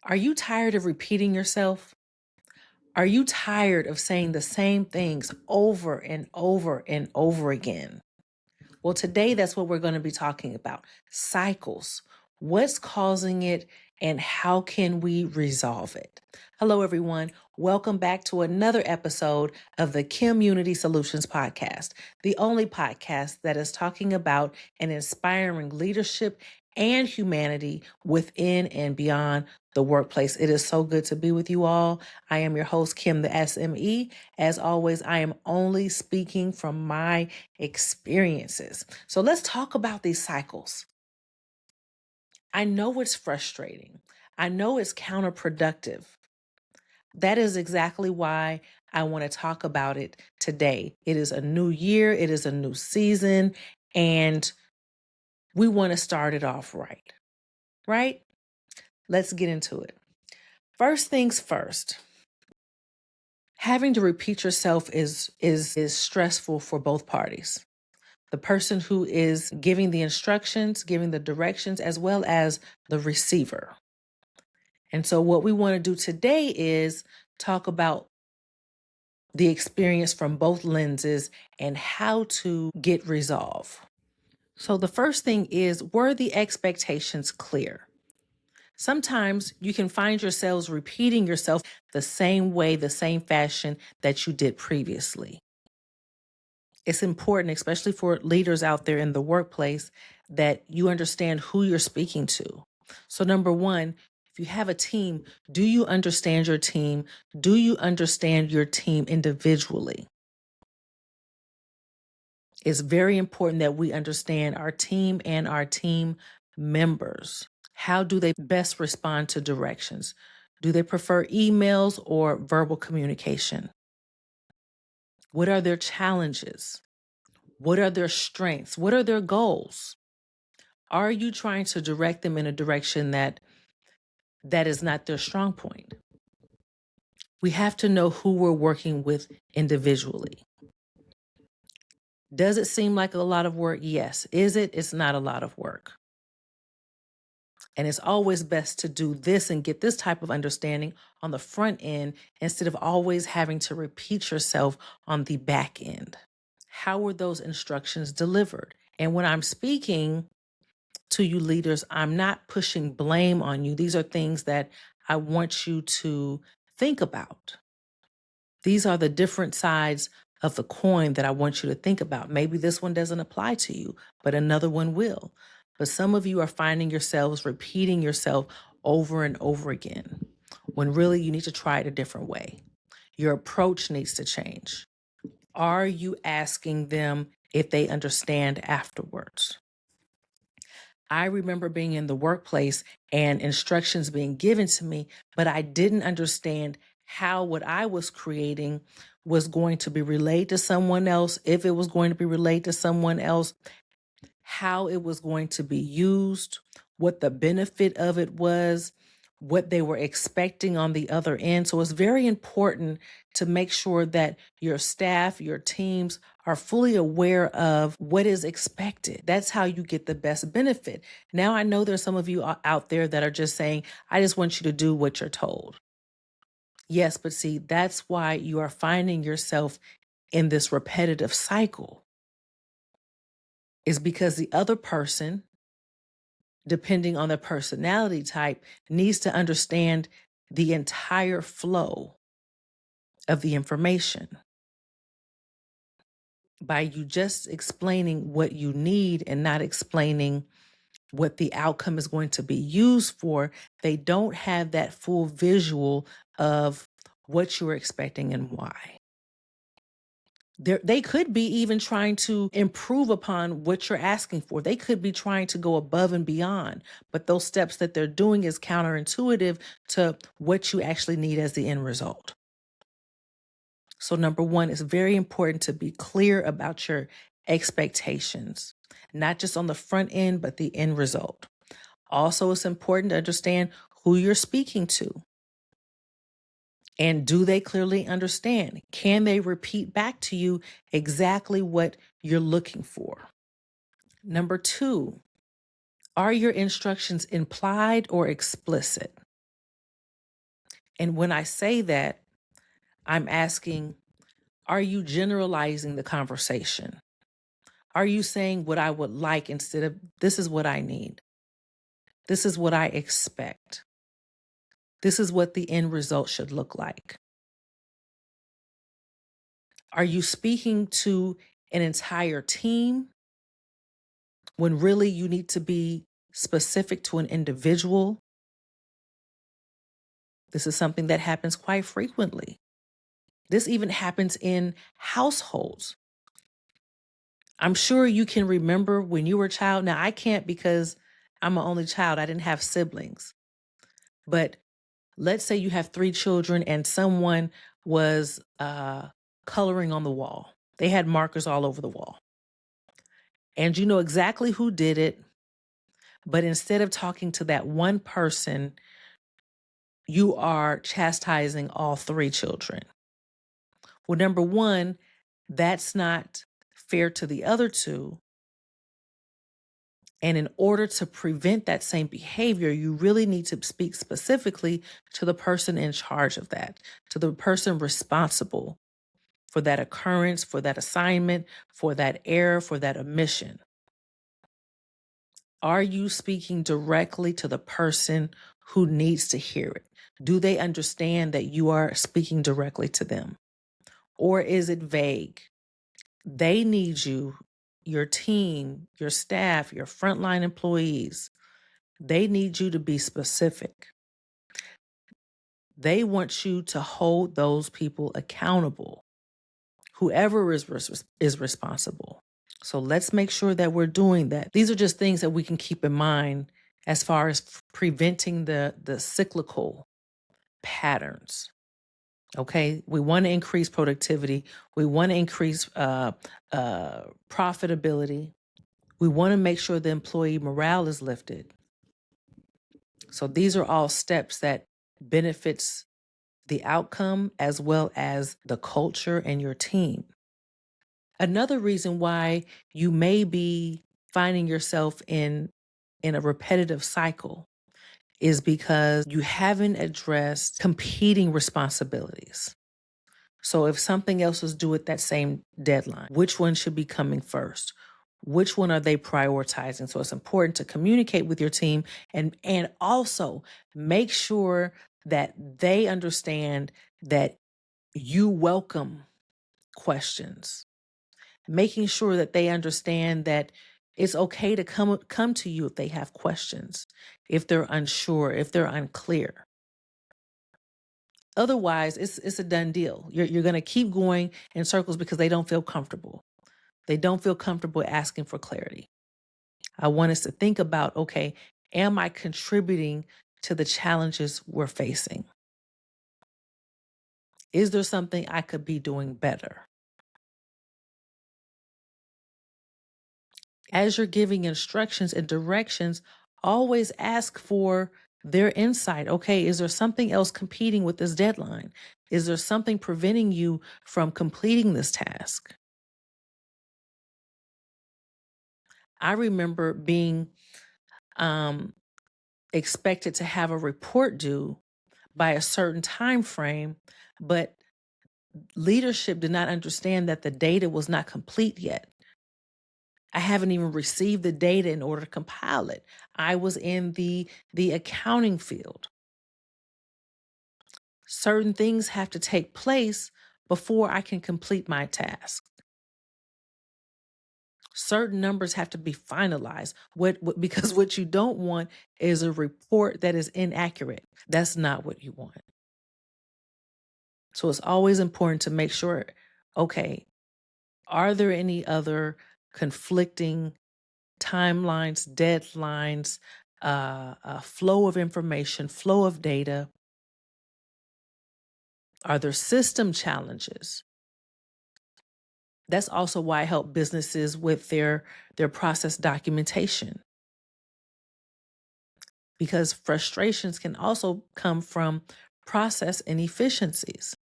Are you tired of repeating yourself? Are you tired of saying the same things over and over and over again? Well, today that's what we're going to be talking about cycles. What's causing it and how can we resolve it? Hello, everyone. Welcome back to another episode of the Community Solutions Podcast, the only podcast that is talking about and inspiring leadership and humanity within and beyond the workplace. It is so good to be with you all. I am your host, Kim, the SME. As always, I am only speaking from my experiences. So let's talk about these cycles. I know it's frustrating. I know it's counterproductive. That is exactly why I want to talk about it today. It is a new year, it is a new season, and we want to start it off right. Right? Let's get into it. First things first. Having to repeat yourself is stressful for both parties. The person who is giving the instructions, giving the directions, as well as the receiver. And so what we want to do today is talk about the experience from both lenses and how to get resolve. So the first thing is, were the expectations clear? Sometimes you can find yourselves repeating yourself the same way, the same fashion that you did previously. It's important, especially for leaders out there in the workplace, that you understand who you're speaking to. So number one, if you have a team, do you understand your team? Do you understand your team individually? It's very important that we understand our team and our team members. How do they best respond to directions? Do they prefer emails or verbal communication? What are their challenges? What are their strengths? What are their goals? Are you trying to direct them in a direction that is not their strong point? We have to know who we're working with individually. Does it seem like a lot of work? Yes. Is it? It's not a lot of work. And it's always best to do this and get this type of understanding on the front end instead of always having to repeat yourself on the back end. How were those instructions delivered? And when I'm speaking to you leaders, I'm not pushing blame on you. These are things that I want you to think about. These are the different sides of the coin that I want you to think about. Maybe this one doesn't apply to you, but another one will. But some of you are finding yourselves repeating yourself over and over again, when really you need to try it a different way. Your approach needs to change. Are you asking them if they understand afterwards? I remember being in the workplace and instructions being given to me, but I didn't understand how what I was creating was going to be relayed to someone else, if it was going to be relayed to someone else, how it was going to be used, what the benefit of it was, what they were expecting on the other end. So it's very important to make sure that your staff, your teams are fully aware of what is expected. That's how you get the best benefit. Now, I know there's some of you out there that are just saying, I just want you to do what you're told. Yes, but see, that's why you are finding yourself in this repetitive cycle, is because the other person, depending on their personality type, needs to understand the entire flow of the information. By you just explaining what you need and not explaining what the outcome is going to be used for, they don't have that full visual of what you're expecting and why. They could be even trying to improve upon what you're asking for. They could be trying to go above and beyond, but those steps that they're doing is counterintuitive to what you actually need as the end result. So number one, it's very important to be clear about your expectations, not just on the front end, but the end result. Also, it's important to understand who you're speaking to. And do they clearly understand? Can they repeat back to you exactly what you're looking for? Number two, are your instructions implied or explicit? And when I say that, I'm asking, are you generalizing the conversation? Are you saying what I would like instead of this is what I need? This is what I expect. This is what the end result should look like. Are you speaking to an entire team when really you need to be specific to an individual? This is something that happens quite frequently. This even happens in households. I'm sure you can remember when you were a child. Now, I can't because I'm an only child. I didn't have siblings. But let's say you have 3 children and someone was coloring on the wall. They had markers all over the wall. And you know exactly who did it. But instead of talking to that one person, you are chastising all 3 children. Well, number one, that's not fair to the other 2. And in order to prevent that same behavior, you really need to speak specifically to the person in charge of that, to the person responsible for that occurrence, for that assignment, for that error, for that omission. Are you speaking directly to the person who needs to hear it? Do they understand that you are speaking directly to them? Or is it vague? They need you, your team, your staff, your frontline employees. They need you to be specific. They want you to hold those people accountable, whoever is responsible. So let's make sure that we're doing that. These are just things that we can keep in mind as far as preventing the cyclical patterns. Okay, we want to increase productivity. We want to increase profitability. We want to make sure the employee morale is lifted. So these are all steps that benefits the outcome as well as the culture and your team. Another reason why you may be finding yourself in a repetitive cycle is because you haven't addressed competing responsibilities. So if something else is due at that same deadline, which one should be coming first? Which one are they prioritizing? So it's important to communicate with your team and also make sure that they understand that you welcome questions. Making sure that they understand that it's okay to come to you if they have questions, if they're unsure, if they're unclear. Otherwise, it's a done deal. You're going to keep going in circles because they don't feel comfortable. They don't feel comfortable asking for clarity. I want us to think about, okay, am I contributing to the challenges we're facing? Is there something I could be doing better? As you're giving instructions and directions, always ask for their insight. Okay, is there something else competing with this deadline? Is there something preventing you from completing this task? I remember being expected to have a report due by a certain time frame, but leadership did not understand that the data was not complete yet. I haven't even received the data in order to compile it. I was in the accounting field. Certain things have to take place before I can complete my task. Certain numbers have to be finalized. Because what you don't want is a report that is inaccurate. That's not what you want. So it's always important to make sure, okay, are there any other conflicting timelines, deadlines, flow of information, flow of data? Are there system challenges? That's also why I help businesses with their process documentation. Because frustrations can also come from process inefficiencies.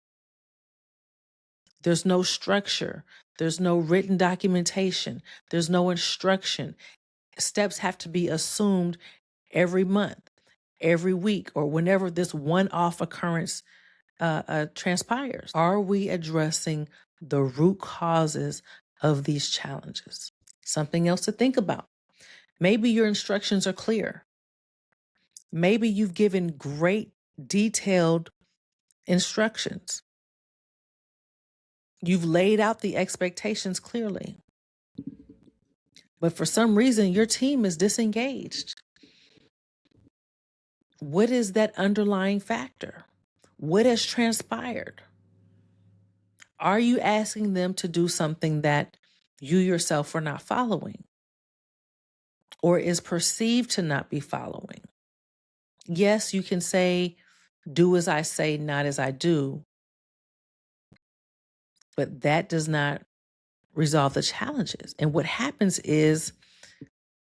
There's no structure. There's no written documentation. There's no instruction. Steps have to be assumed every month. every week or whenever this one-off occurrence transpires? Are we addressing the root causes of these challenges? Something else to think about. Maybe your instructions are clear. Maybe you've given great detailed instructions. You've laid out the expectations clearly. But for some reason, your team is disengaged. What is that underlying factor? What has transpired? Are you asking them to do something that you yourself are not following or is perceived to not be following? Yes, you can say, do as I say, not as I do, but that does not resolve the challenges. And what happens is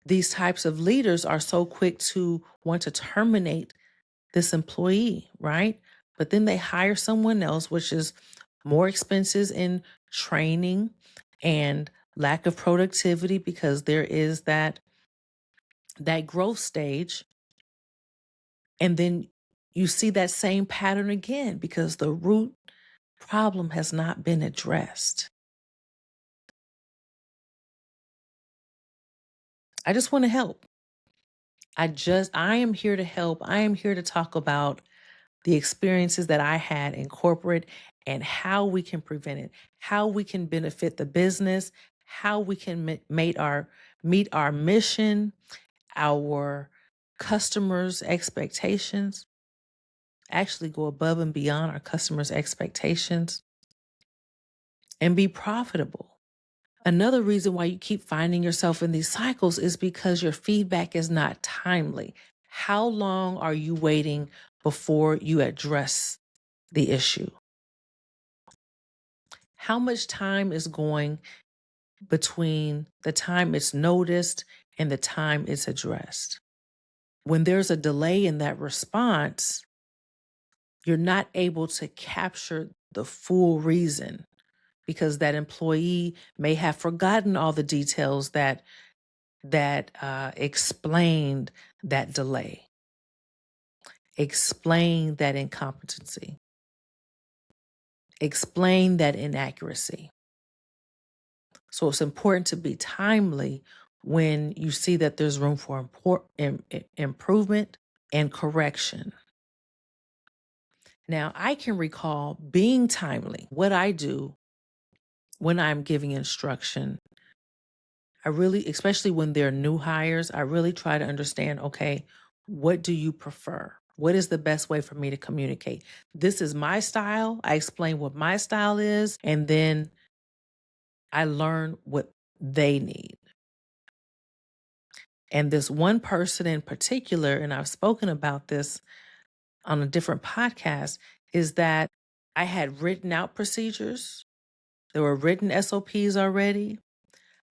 these types of leaders are so quick to want to terminate this employee, right? But then they hire someone else, which is more expenses in training and lack of productivity because there is that growth stage. And then you see that same pattern again because the root problem has not been addressed. I just want to help. I am here to help. I am here to talk about the experiences that I had in corporate and how we can prevent it, how we can benefit the business, how we can meet our mission, our customers' expectations, actually go above and beyond our customers' expectations and be profitable. Another reason why you keep finding yourself in these cycles is because your feedback is not timely. How long are you waiting before you address the issue? How much time is going between the time it's noticed and the time it's addressed? When there's a delay in that response, you're not able to capture the full reason because that employee may have forgotten all the details that explained that delay, explained that incompetency, explained that inaccuracy. So it's important to be timely when you see that there's room for improvement and correction. Now, I can recall being timely. What I do when I'm giving instruction, I really, especially when they're new hires, I really try to understand, okay, what do you prefer? What is the best way for me to communicate? This is my style. I explain what my style is, and then I learn what they need. And this one person in particular, and I've spoken about this on a different podcast, is that I had written out procedures. There were written SOPs already.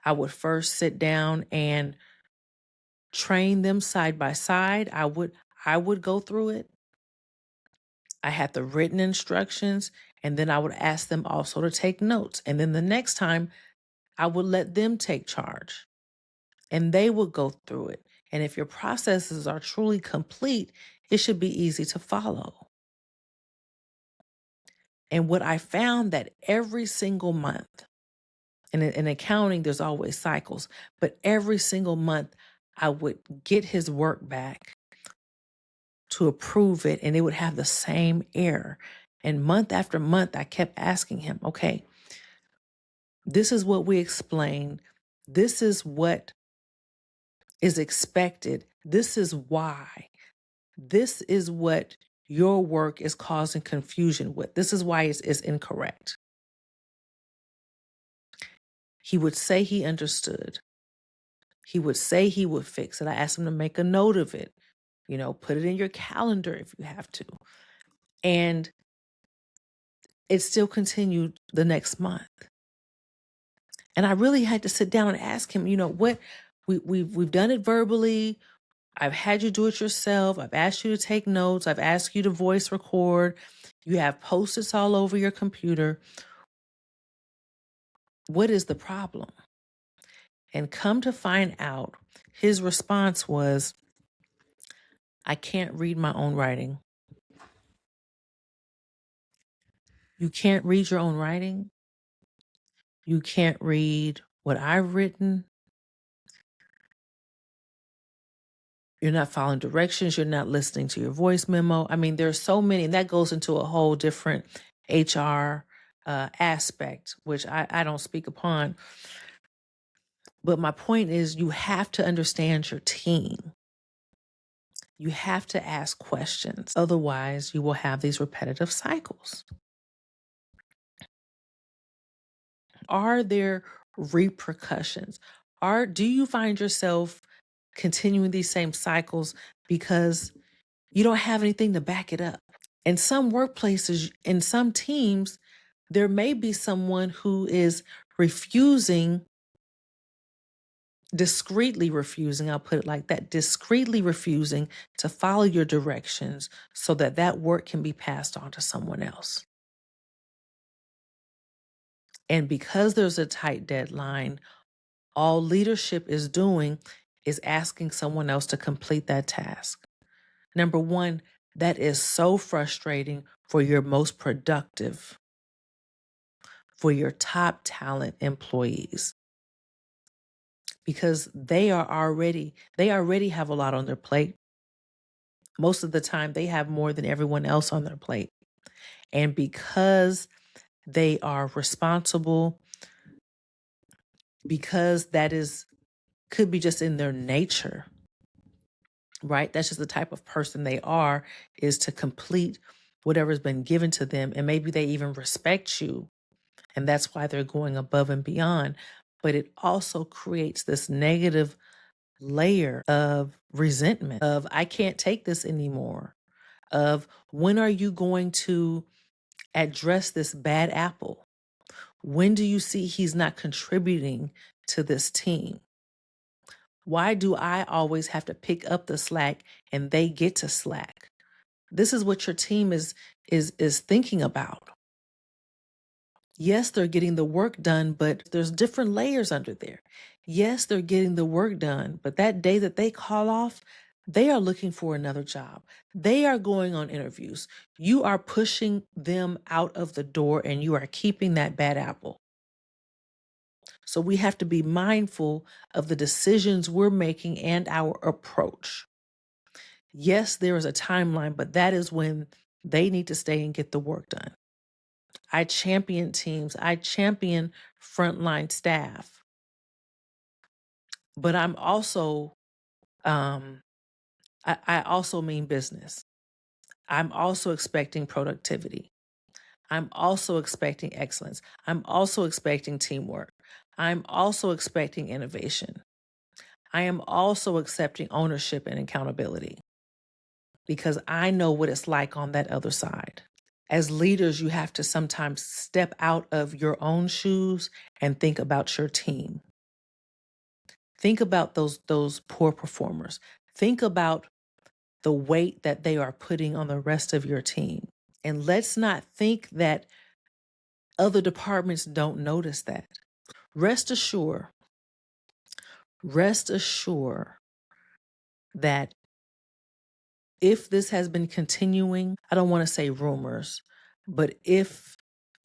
I would first sit down and train them side by side. I would go through it. I had the written instructions, and then I would ask them also to take notes. And then the next time I would let them take charge and they would go through it. And if your processes are truly complete, it should be easy to follow. And what I found that every single month, and in accounting, there's always cycles, but every single month I would get his work back to approve it and it would have the same error. And month after month, I kept asking him, okay, this is what we explained. This is what is expected. This is why. This is what your work is causing confusion with. This is why it's incorrect. He would say he understood. He would say he would fix it. I asked him to make a note of it, put it in your calendar if you have to. And it still continued the next month. And I really had to sit down and ask him, what we've done it verbally. I've had you do it yourself. I've asked you to take notes. I've asked you to voice record. You have Post-its all over your computer. What is the problem? And come to find out, his response was, I can't read my own writing. You can't read your own writing. You can't read what I've written. You're not following directions. You're not listening to your voice memo. I mean, there's so many, and that goes into a whole different HR aspect, which I don't speak upon. But my point is, you have to understand your team. You have to ask questions. Otherwise, you will have these repetitive cycles. Are there repercussions? Do you find yourself continuing these same cycles because you don't have anything to back it up? In some workplaces, in some teams, there may be someone who is discreetly refusing, I'll put it like that, discreetly refusing to follow your directions so that that work can be passed on to someone else. And because there's a tight deadline, all leadership is doing is asking someone else to complete that task. Number one, that is so frustrating for your most productive, for your top talent employees, because they already have a lot on their plate. Most of the time, they have more than everyone else on their plate. And because they are responsible, because could be just in their nature, right? That's just the type of person they are, is to complete whatever's been given to them. And maybe they even respect you. And that's why they're going above and beyond. But it also creates this negative layer of resentment of, I can't take this anymore, of when are you going to address this bad apple? When do you see he's not contributing to this team? Why do I always have to pick up the slack and they get to slack? This is what your team is thinking about. Yes, they're getting the work done, but there's different layers under there. Yes, they're getting the work done, but that day that they call off, they are looking for another job. They are going on interviews. You are pushing them out of the door and you are keeping that bad apple. So we have to be mindful of the decisions we're making and our approach. Yes, there is a timeline, but that is when they need to stay and get the work done. I champion teams. I champion frontline staff. But I'm also, I also mean business. I'm also expecting productivity. I'm also expecting excellence. I'm also expecting teamwork. I'm also expecting innovation. I am also accepting ownership and accountability because I know what it's like on that other side. As leaders, you have to sometimes step out of your own shoes and think about your team. Think about those poor performers. Think about the weight that they are putting on the rest of your team. And let's not think that other departments don't notice that. Rest assured that if this has been continuing, I don't want to say rumors, but if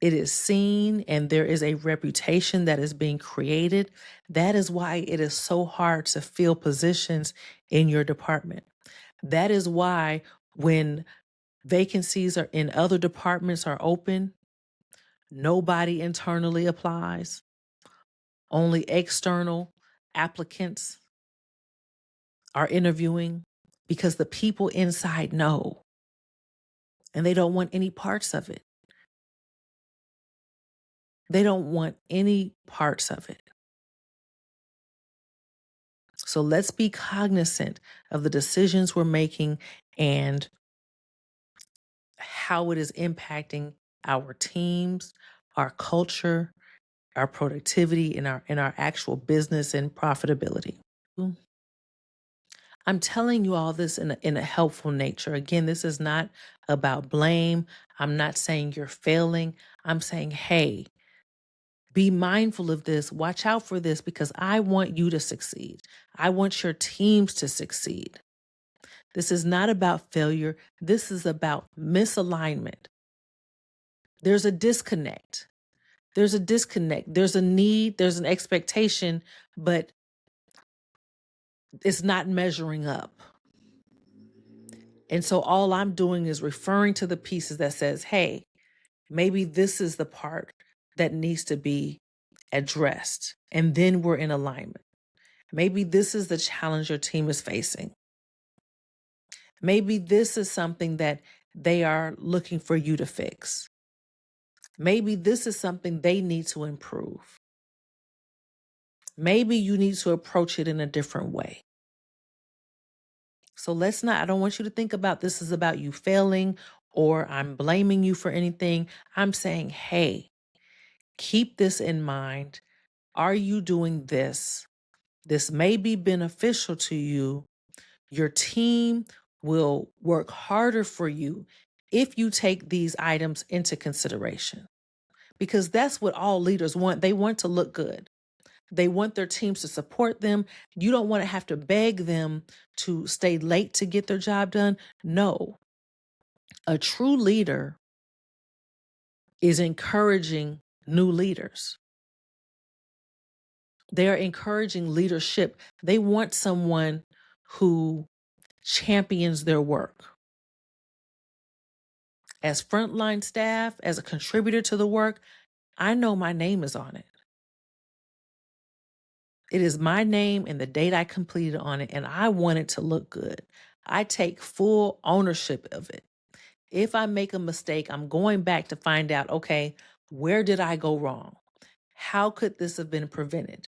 it is seen and there is a reputation that is being created, that is why it is so hard to fill positions in your department. That is why when vacancies are in other departments are open, nobody internally applies. Only external applicants are interviewing because the people inside know and they don't want any parts of it. They don't want any parts of it. So let's be cognizant of the decisions we're making and how it is impacting our teams, our culture, our productivity, and our actual business and profitability. I'm telling you all this in a helpful nature. Again, this is not about blame. I'm not saying you're failing. I'm saying, hey, be mindful of this. Watch out for this because I want you to succeed. I want your teams to succeed. This is not about failure. This is about misalignment. There's a disconnect. There's a disconnect. There's a need. There's an expectation, but it's not measuring up. And so all I'm doing is referring to the pieces that says, hey, maybe this is the part that needs to be addressed. And then we're in alignment. Maybe this is the challenge your team is facing. Maybe this is something that they are looking for you to fix. Maybe this is something they need to improve. Maybe you need to approach it in a different way. So I don't want you to think about this is about you failing or I'm blaming you for anything. I'm saying, hey, keep this in mind. Are you doing this? This may be beneficial to you. Your team will work harder for you if you take these items into consideration. Because that's what all leaders want. They want to look good. They want their teams to support them. You don't want to have to beg them to stay late to get their job done. No. A true leader is encouraging new leaders. They are encouraging leadership. They want someone who champions their work. As frontline staff, as a contributor to the work, I know my name is on it. It is my name and the date I completed on it, and I want it to look good. I take full ownership of it. If I make a mistake, I'm going back to find out, okay, where did I go wrong? How could this have been prevented?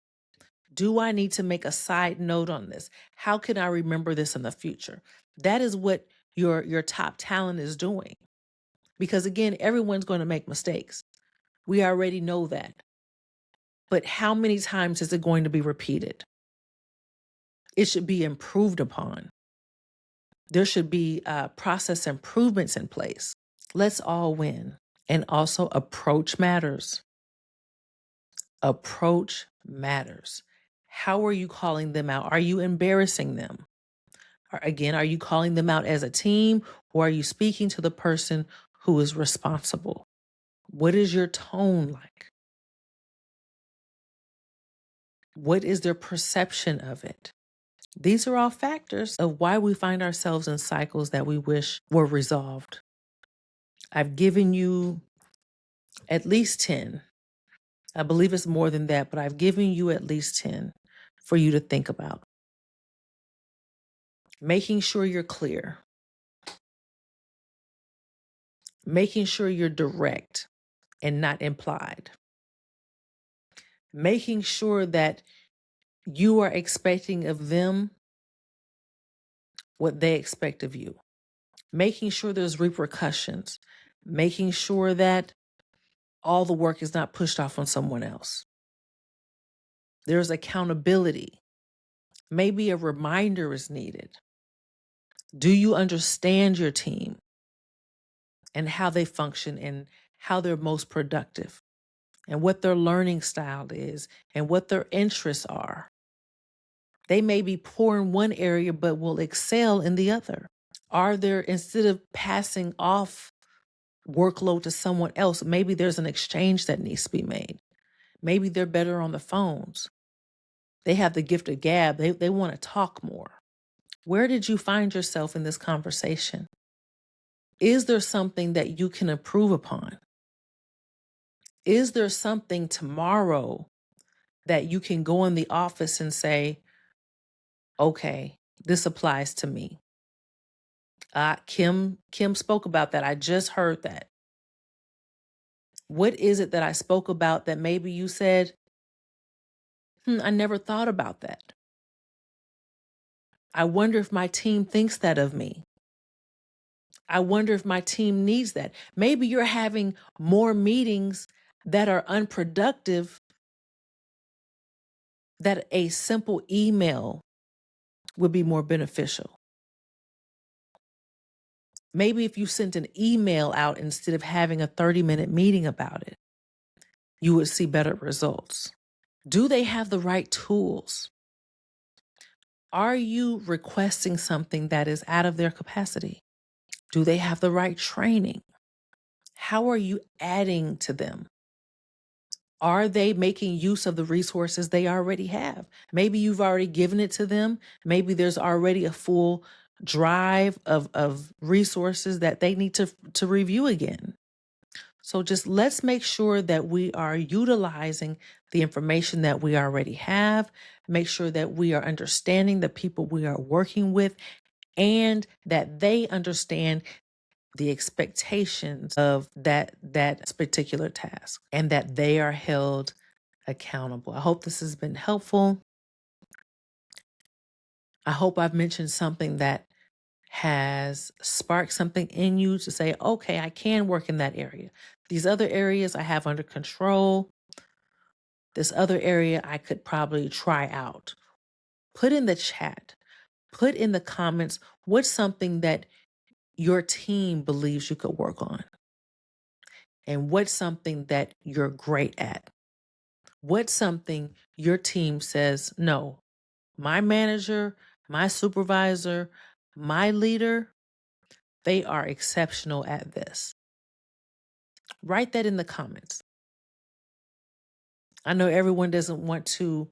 Do I need to make a side note on this? How can I remember this in the future? That is what your top talent is doing. Because again, everyone's going to make mistakes. We already know that. But how many times is it going to be repeated? It should be improved upon. There should be process improvements in place. Let's all win. And also, approach matters. Approach matters. How are you calling them out? Are you embarrassing them? Again, are you calling them out as a team, or are you speaking to the person who is responsible? What is your tone like? What is their perception of it? These are all factors of why we find ourselves in cycles that we wish were resolved. I've given you at least 10. I believe it's more than that, but I've given you at least 10 for you to think about. Making sure you're clear. Making sure you're direct and not implied. Making sure that you are expecting of them what they expect of you. Making sure there's repercussions. Making sure that all the work is not pushed off on someone else. There's accountability. Maybe a reminder is needed. Do you understand your team and how they function and how they're most productive and what their learning style is and what their interests are? They may be poor in one area, but will excel in the other. Are there, instead of passing off workload to someone else, maybe there's an exchange that needs to be made. Maybe they're better on the phones. They have the gift of gab. They want to talk more. Where did you find yourself in this conversation? Is there something that you can improve upon? Is there something tomorrow that you can go in the office and say, okay, this applies to me? Kim spoke about that. I just heard that. What is it that I spoke about that maybe you said, I never thought about that. I wonder if my team thinks that of me. I wonder if my team needs that. Maybe you're having more meetings that are unproductive, that a simple email would be more beneficial. Maybe if you sent an email out instead of having a 30-minute meeting about it, you would see better results. Do they have the right tools? Are you requesting something that is out of their capacity? Do they have the right training? How are you adding to them? Are they making use of the resources they already have? Maybe you've already given it to them. Maybe there's already a full drive of resources that they need to review again. So just let's make sure that we are utilizing the information that we already have, make sure that we are understanding the people we are working with, and that they understand the expectations of that particular task, and that they are held accountable. I hope this has been helpful. I hope I've mentioned something that has sparked something in you to say, okay, I can work in that area. These other areas I have under control. This other area I could probably try out. Put in the chat, put in the comments, what's something that your team believes you could work on? And what's something that you're great at? What's something your team says, no, my manager, my supervisor, my leader, they are exceptional at this. Write that in the comments. I know everyone doesn't want to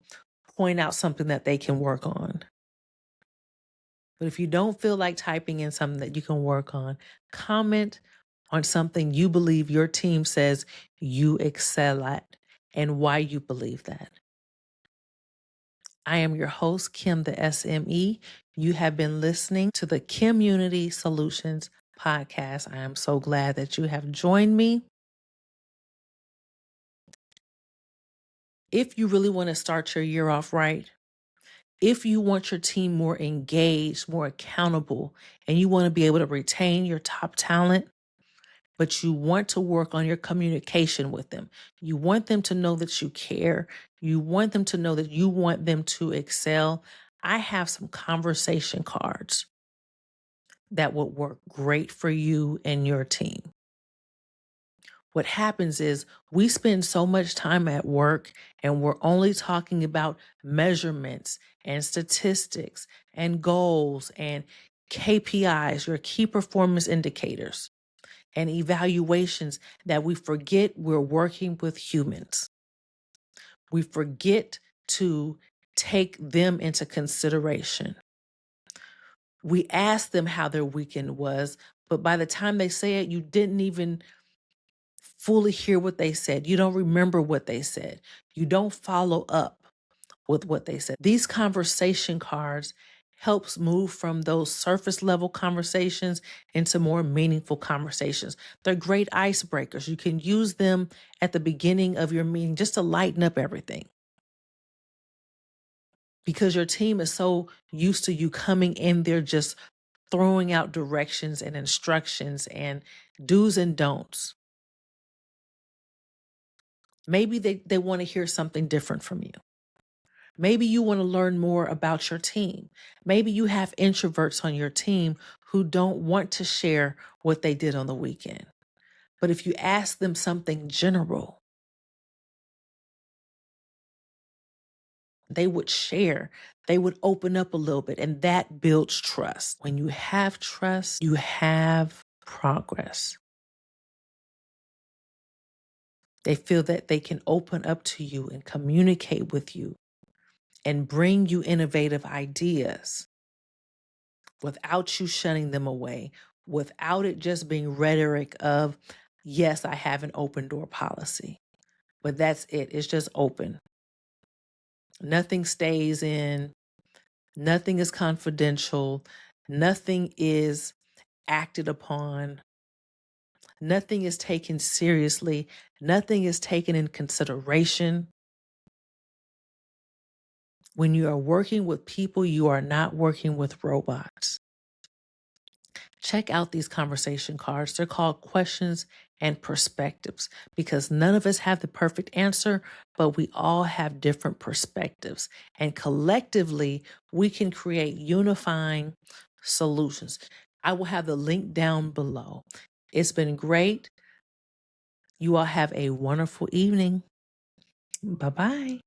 point out something that they can work on. But if you don't feel like typing in something that you can work on, comment on something you believe your team says you excel at and why you believe that. I am your host, Kim the SME. You have been listening to the Community Solutions Podcast. I am so glad that you have joined me. If you really want to start your year off right, if you want your team more engaged, more accountable, and you want to be able to retain your top talent, but you want to work on your communication with them. You want them to know that you care. You want them to know that you want them to excel. I have some conversation cards that would work great for you and your team. What happens is we spend so much time at work and we're only talking about measurements and statistics and goals and KPIs, your key performance indicators, and evaluations, that we forget we're working with humans. We forget to take them into consideration. We ask them how their weekend was, but by the time they say it, you didn't even fully hear what they said. You don't remember what they said. You don't follow up with what they said. These conversation cards helps move from those surface level conversations into more meaningful conversations. They're great icebreakers. You can use them at the beginning of your meeting just to lighten up everything. Because your team is so used to you coming in there just throwing out directions and instructions and do's and don'ts. Maybe they want to hear something different from you. Maybe you want to learn more about your team. Maybe you have introverts on your team who don't want to share what they did on the weekend. But if you ask them something general, they would share, they would open up a little bit, and that builds trust. When you have trust, you have progress. They feel that they can open up to you and communicate with you and bring you innovative ideas without you shutting them away, without it just being rhetoric of, yes, I have an open door policy, but that's it. It's just open. Nothing stays in, nothing is confidential, nothing is acted upon, nothing is taken seriously, nothing is taken in consideration. When you are working with people, you are not working with robots. Check out these conversation cards. They're called questions and perspectives, because none of us have the perfect answer, but we all have different perspectives. And collectively, we can create unifying solutions. I will have the link down below. It's been great. You all have a wonderful evening. Bye-bye.